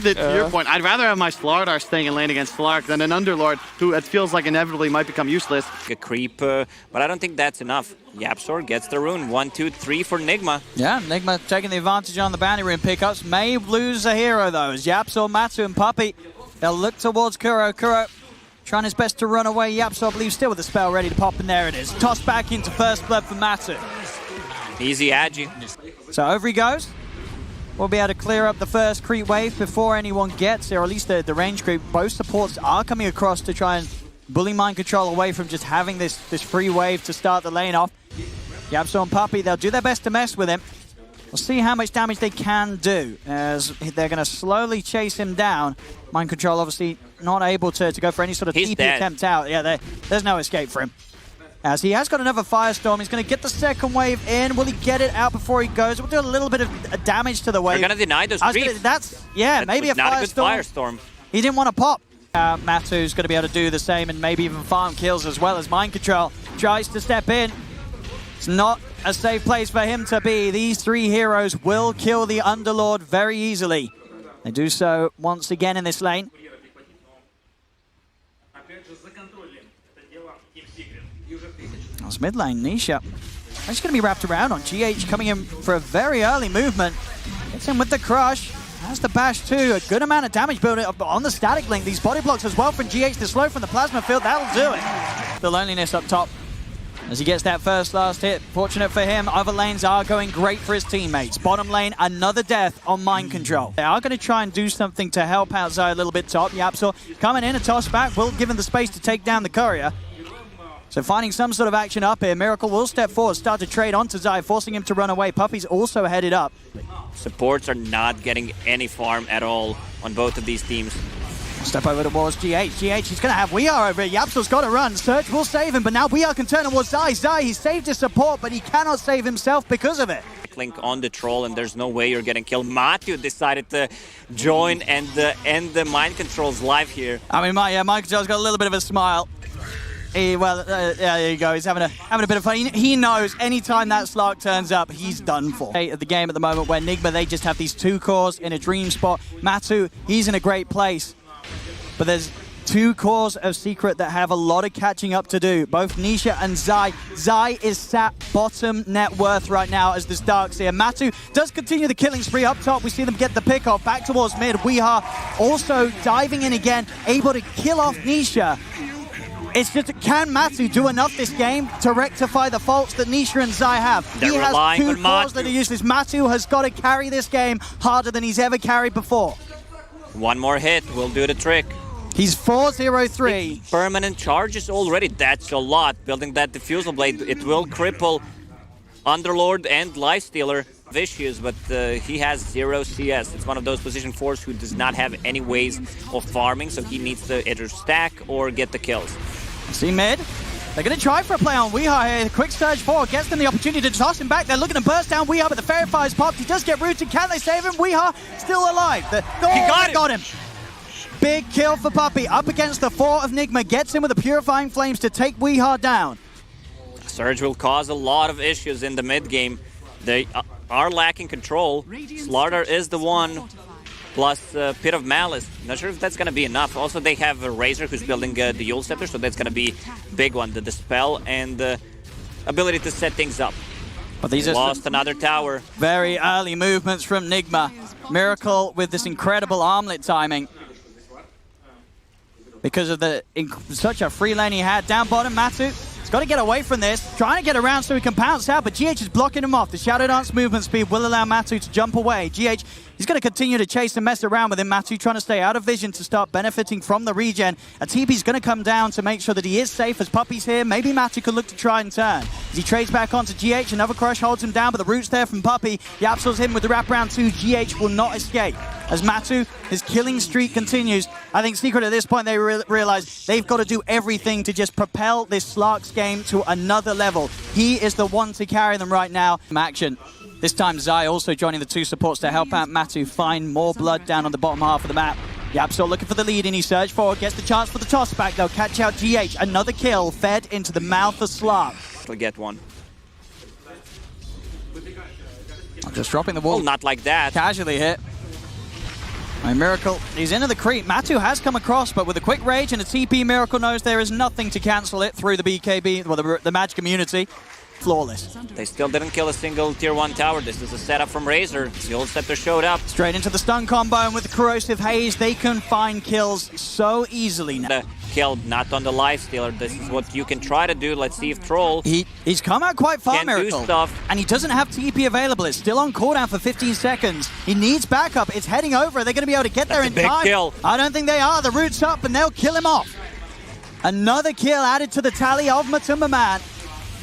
think that, to your point, I'd rather have my Slardar staying in lane against Slark than an Underlord who it feels like inevitably might become useless. A creep, but I don't think that's enough. YapzOr gets the rune. 1, 2, 3 for Nigma. Yeah, Nigma taking the advantage on the bounty rune pickups. May lose a hero, though, as YapzOr, Matu, and Puppey, they'll look towards Kuro. Kuro trying his best to run away. YapzOr, I believe, still with the spell ready to pop, and there it is. Tossed back into first blood for Matu. Easy agi. So over he goes. We'll be able to clear up the first creep wave before anyone gets there, or at least the range creep. Both supports are coming across to try and bully Mind Control away from just having this free wave to start the lane off. YapzOr and Puppey, they'll do their best to mess with him. We'll see how much damage they can do, as they're going to slowly chase him down. Mind Control obviously not able to go for any sort of TP attempt out. Yeah, there's no escape for him. As he has got another Firestorm, he's going to get the second wave in. Will he get it out before he goes? We'll do a little bit of damage to the wave. They're going to deny those creeps. That's maybe a not Firestorm. A good Firestorm. He didn't want to pop. Matu's going to be able to do the same and maybe even farm kills as well as Mind Control tries to step in. It's not a safe place for him to be. These three heroes will kill the Underlord very easily. They do so once again in this lane. That's mid lane, Nisha. That's going to be wrapped around on GH, coming in for a very early movement. Gets in with the crush. Has the bash too. A good amount of damage building up on the static link. These body blocks as well from GH. The slow from the plasma field, that'll do it. The loneliness up top as he gets that first last hit. Fortunate for him, other lanes are going great for his teammates. Bottom lane, another death on Mind Control. They are going to try and do something to help out Zai a little bit top. YapzOr coming in, a toss back, will give him the space to take down the courier. So finding some sort of action up here. Miracle will step forward, start to trade onto Zai, forcing him to run away. Puppey's also headed up. Supports are not getting any farm at all on both of these teams. Step over towards GH. GH, he's going to have WeAre over it. YapzOr's got to run. Search will save him, but now WeAre can turn towards Zai. Zai, he saved his support, but he cannot save himself because of it. Link on the troll, and there's no way you're getting killed. Matu decided to join and end the Mind Control's life here. I mean, Mind Control's got a little bit of a smile. Yeah, there you go. He's having a bit of fun. He knows anytime that Slark turns up, he's done for. At the game at the moment where Nigma, they just have these two cores in a dream spot. Matu, he's in a great place. But there's two cores of Secret that have a lot of catching up to do. Both Nisha and Zai. Zai is sat bottom net worth right now as this Darkseer. Matu does continue the killing spree up top. We see them get the pick off back towards mid. WeAre also diving in again, able to kill off Nisha. It's just, can Matu do enough this game to rectify the faults that Nisha and Zai have? They're he has two cores that are Matu. useless. Matu has got to carry this game harder than he's ever carried before. One more hit will do the trick. He's 4-0-3. Permanent charges already. That's a lot. Building that Diffusal Blade, it will cripple Underlord and Lifestealer. Vicious, but he has 0 CS. It's one of those position 4s who does not have any ways of farming, so he needs to either stack or get the kills. See mid. They're going to try for a play on WeAre here. The quick surge forward gets them the opportunity to toss him back. They're looking to burst down WeAre, but the Fairy Fire's popped. He does get rooted. Can they save him? WeAre still alive. He got him. Big kill for Puppey. Up against the 4 of Nigma. Gets him with the Purifying Flames to take WeAre down. Surge will cause a lot of issues in the mid game. They are lacking control. Slardar is the one, plus Pit of Malice. Not sure if that's going to be enough. Also, they have a Razor who's building the Yule Scepter, so that's going to be a big one. The Dispel and the ability to set things up. But these are lost another tower. Very early movements from Nigma. Miracle with this incredible armlet timing. Because of such a free lane he had. Down bottom, Matu. Got to get away from this, trying to get around so he can pounce out, but GH is blocking him off. The Shadow Dance movement speed will allow Matu to jump away. GH, he's going to continue to chase and mess around with him. Matu trying to stay out of vision to start benefiting from the regen. A TP's going to come down to make sure that he is safe as Puppey's here. Maybe Matu could look to try and turn. As he trades back onto GH, another crush holds him down, but the root's there from Puppey. YapzOr's him with the wraparound 2. GH will not escape. As Matu, his killing streak continues. I think Secret at this point, they realize they've got to do everything to just propel this Slark's game to another level. He is the one to carry them right now. Action. This time Zai also joining the 2 supports to help out Matu find more blood down on the bottom half of the map. YapzOr looking for the lead and he surged forward, gets the chance for the toss back. They'll catch out GH. Another kill fed into the mouth of Slark. He'll get one. I'm just dropping the wall. Well, not like that. Casually hit. Right, Miracle, he's into the creep. Matu has come across, but with a quick rage and a TP, Miracle knows there is nothing to cancel it through the BKB, well, the Maj community. Flawless. They still didn't kill a single tier 1 tower. This is a setup from Razor. The old Scepter showed up. Straight into the stun combo, and with the Corrosive Haze, they can find kills so easily now. Killed, not on the lifestealer. This is what you can try to do. Let's see if Troll He's come out quite far, can Miracle. do stuff. And he doesn't have TP available. It's still on cooldown for 15 seconds. He needs backup. It's heading over. Are they going to be able to get there in Big time? kill. I don't think they are. The root's up, and they'll kill him off. Another kill added to the tally of Matumba Man,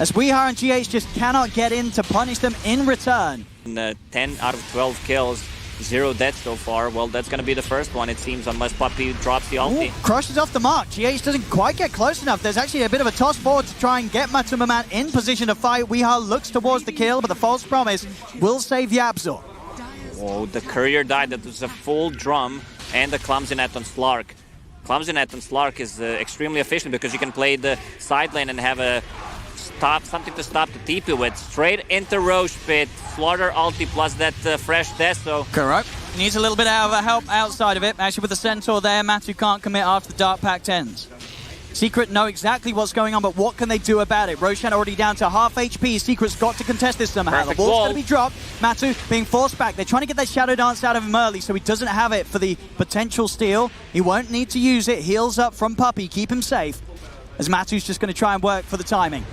as Weeha and GH just cannot get in to punish them in return. 10 out of 12 kills, 0 deaths so far. Well, that's going to be the first one, it seems, unless Puppey drops the ulti. Crush is off the mark. GH doesn't quite get close enough. There's actually a bit of a toss forward to try and get Matumba Man in position to fight. Weeha looks towards the kill, but the false promise will save Yapzor. Whoa, the courier died. That was a full drum and the clumsy net on Slark. Clumsy net on Slark is extremely efficient because you can play the side lane and have a something to stop the TP with. Straight into Roche Pit, Slaughter ulti plus that fresh Deso. Correct. Needs a little bit of help outside of it. Actually, with the Centaur there, Matu can't commit after the Dark Pact ends. Secret know exactly what's going on, but what can they do about it? Roshan already down to half HP. Secret's got to contest this somehow. Perfect The wall's wall. going to be dropped. Matu being forced back. They're trying to get that Shadow Dance out of him early, so he doesn't have it for the potential steal. He won't need to use it. Heals up from Puppey. Keep him safe, as Matu's just going to try and work for the timing.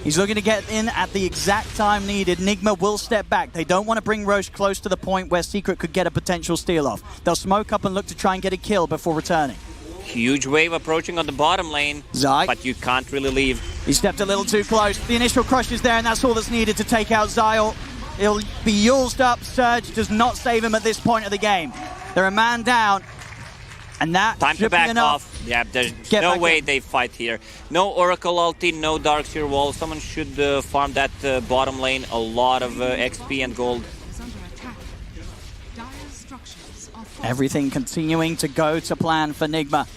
He's looking to get in at the exact time needed. Nigma will step back. They don't want to bring Roche close to the point where Secret could get a potential steal off. They'll smoke up and look to try and get a kill before returning. Huge wave approaching on the bottom lane, Zai. but you can't really leave. He stepped a little too close. The initial crush is there, and that's all that's needed to take out Zyle. He'll be used up. Surge does not save him at this point of the game. They're a man down, and that Time to should be back enough. off. Yeah, there's Get no back way in. they fight here. No Oracle ulti, no Darkseer wall. Someone should farm that bottom lane. A lot of XP and gold. Everything continuing to go to plan for Nigma.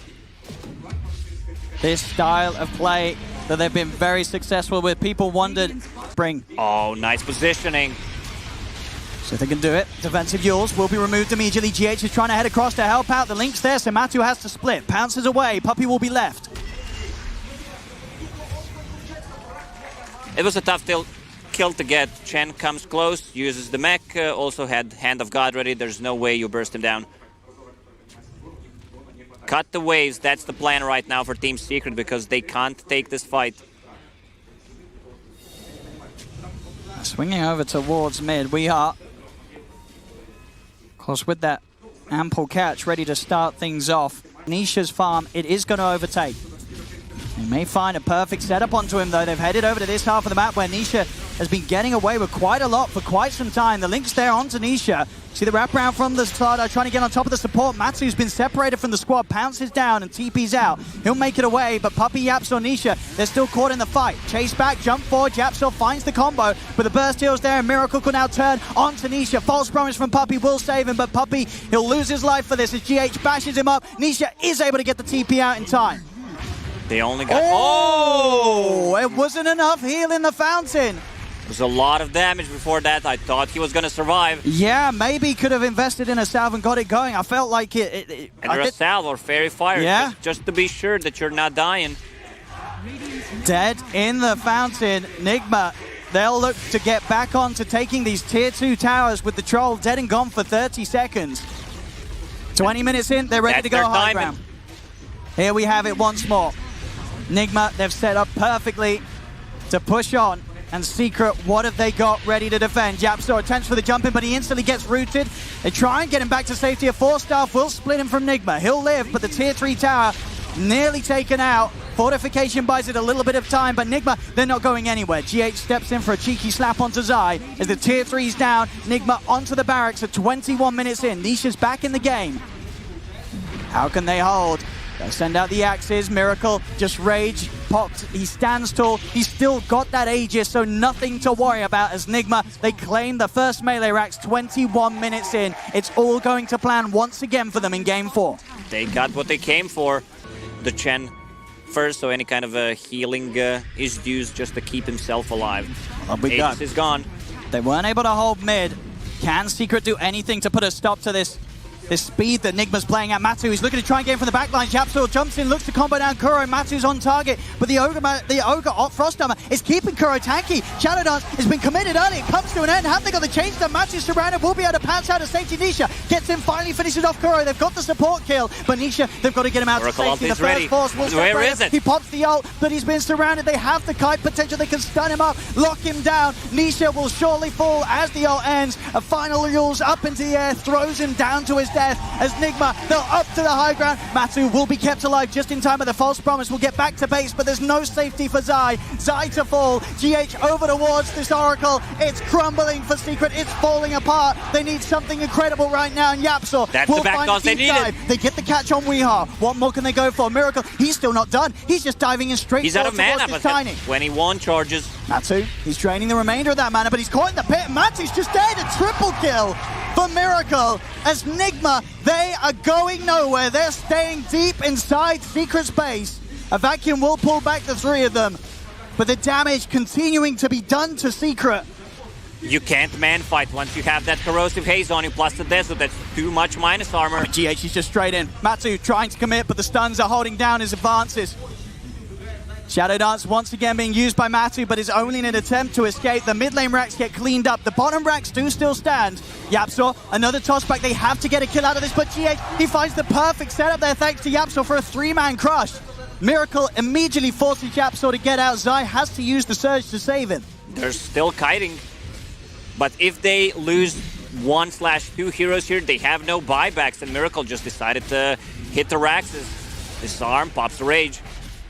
This style of play that they've been very successful with. People wondered, bring. Oh, nice positioning. So if they can do it, defensive Yules will be removed immediately. GH is trying to head across to help out. The link's there, so Matu has to split. Pounces away, Puppey will be left. It was a tough kill to get. Chen comes close, uses the mech, also had Hand of God ready. There's no way you burst him down. Cut the waves, that's the plan right now for Team Secret because they can't take this fight. Swinging over towards mid, we are. Of course, with that ample catch ready to start things off. Nisha's farm, it is going to overtake. They may find a perfect setup onto him, though. They've headed over to this half of the map where Nisha has been getting away with quite a lot for quite some time. The link's there onto Nisha. See the wraparound from the starter, trying to get on top of the support. Matu's been separated from the squad, pounces down and TP's out. He'll make it away, but Puppey, Yapzor, Nisha, they're still caught in the fight. Chase back, jump forward, Yapzor finds the combo, but the burst heals there, and Miracle can now turn onto Nisha. False promise from Puppey will save him, but Puppey, he'll lose his life for this as GH bashes him up. Nisha is able to get the TP out in time. They only got... Oh! It wasn't enough heal in the fountain. There's a lot of damage before that. I thought he was going to survive. Yeah, maybe could have invested in a salve and got it going. I felt like it Either a salve or fairy fire, yeah, just to be sure that you're not dying. Dead in the fountain. Nigma, they'll look to get back on to taking these tier 2 towers with the troll dead and gone for 30 seconds. 20 minutes in, they're ready to go high ground. Here we have it once more. Nigma, they've set up perfectly to push on. And Secret, what have they got ready to defend? Yapzor attempts for the jump in, but he instantly gets rooted. They try and get him back to safety. A 4-staff will split him from Nigma. He'll live, but the tier 3 tower nearly taken out. Fortification buys it a little bit of time, but Nigma, they're not going anywhere. GH steps in for a cheeky slap onto Zai as the tier 3's down. Nigma onto the barracks at 21 minutes in. Nisha's back in the game. How can they hold? They'll send out the axes. Miracle just rage popped. He stands tall. He's still got that Aegis, so nothing to worry about as Nigma, they claim the first melee racks 21 minutes in. It's all going to plan once again for them in game 4. They got what they came for. The Chen first, so any kind of a healing is used just to keep himself alive. Aegis is gone. They weren't able to hold mid. Can Secret do anything to put a stop to this This speed that Nigma's playing at. Matu is looking to try and get in from the back line. Japsor jumps in, looks to combo down Kuro. Matu's on target, but the Ogre Frost Armor is keeping Kuro tanky. Shadow Dance has been committed early. It comes to an end. Have they got the change done? Matu's surrounded. Will be able to pounce out of safety. Nisha gets in, finally finishes off Kuro. They've got the support kill, but Nisha, they've got to get him out Oracle to ult safety. The is first ready. force will Where is it? He pops the ult, but he's been surrounded. They have the kite potential. They can stun him up, lock him down. Nisha will surely fall as the ult ends. A final rules up into the air, throws him down to his death as Nigma, they'll up to the high ground. Matu will be kept alive just in time, but the false promise will get back to base, but there's no safety for Zai. Zai to fall. GH over towards this Oracle. It's crumbling for Secret. It's falling apart. They need something incredible right now, and Yapsor That's will the back find toss a they deep needed. dive. They get the catch on Weehaw. What more can they go for? Miracle, he's still not done. He's just diving in straight He's out of towards mana, this but Tiny. 21 charges. Matu, he's draining the remainder of that mana, but he's caught in the pit. Matu's just dead. A triple kill for Miracle as Nigma, they are going nowhere. They're staying deep inside Secret's base. A vacuum will pull back the three of them, but the damage continuing to be done to Secret. You can't man fight once you have that corrosive haze on you, plus the desert. That's too much minus armor. GH is just straight in. Matu trying to commit, but the stuns are holding down his advances. Shadow Dance once again being used by Matu, but is only in an attempt to escape. The mid lane racks get cleaned up. The bottom racks do still stand. Yapsor, another toss back. They have to get a kill out of this, but GH, he finds the perfect setup there thanks to Yapsor for a 3-man crush. Miracle immediately forces Yapsor to get out. Zai has to use the surge to save him. They're still kiting. But if they lose 1/2 heroes here, they have no buybacks, and Miracle just decided to hit the racks. Disarm, pops the rage.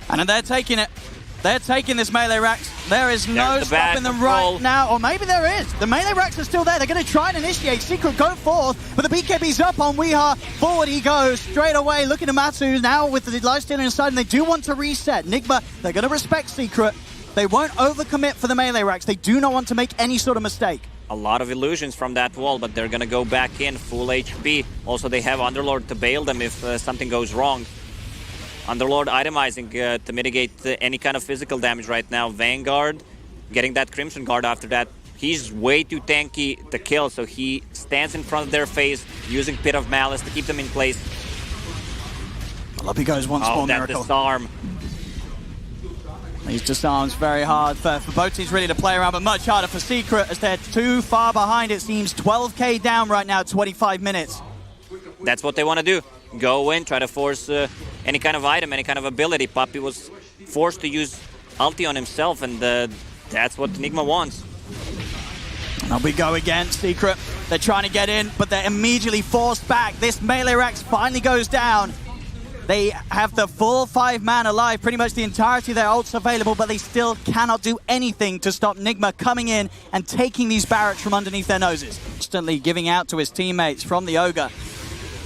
And they're taking it. They're taking this melee racks. There is no There's the bad stopping them control. right now. Or maybe there is. The melee racks are still there. They're going to try and initiate. Secret go forth, but the BKB's up on Weehaw. Forward he goes, straight away, looking at Matu now with the lifestealer inside, and they do want to reset. Nigma, they're going to respect Secret. They won't overcommit for the melee racks. They do not want to make any sort of mistake. A lot of illusions from that wall, but they're gonna go back in full HP. Also, they have Underlord to bail them if something goes wrong. Underlord itemizing to mitigate any kind of physical damage right now. Vanguard getting that Crimson Guard after that. He's way too tanky to kill, so he stands in front of their face using Pit of Malice to keep them in place. Well, up he goes once more, that Miracle. disarm. These disarms very hard for both teams really to play around, but much harder for Secret as they're too far behind. It seems 12k down right now, 25 minutes. That's what they want to do. Go in, try to force any kind of item, any kind of ability. Puppy was forced to use ulti on himself, and that's what Nigma wants. And up we go again, Secret. They're trying to get in, but they're immediately forced back. This melee Rex finally goes down. They have the full 5-man alive, pretty much the entirety of their ults available, but they still cannot do anything to stop Nigma coming in and taking these barracks from underneath their noses. Constantly giving out to his teammates from the Ogre.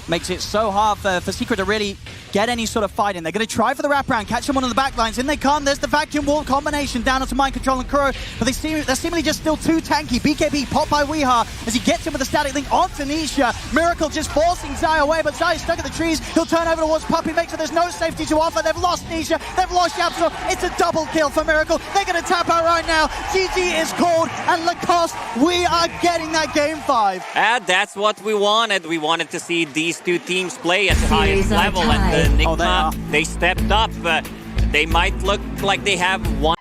Makes it so hard for Secret to really get any sort of fight in. They're going to try for the wraparound, catch them on the back lines. In they come. There's the vacuum wall combination down onto Mind Control and Kuro, but they're seemingly just still too tanky. BKB popped by Weehaw as he gets him with a static link onto Nisha. Miracle just forcing Zai away, but Zai is stuck at the trees. He'll turn over towards Puppy, make sure there's no safety to offer. They've lost Nisha. They've lost Yapsor. It's a double kill for Miracle. They're going to tap out right now. GG is called, and Lacoste, we are getting that game 5. And that's what we wanted. We wanted to see these two teams play at the highest level, and Nigma, they stepped up. They might look like they have one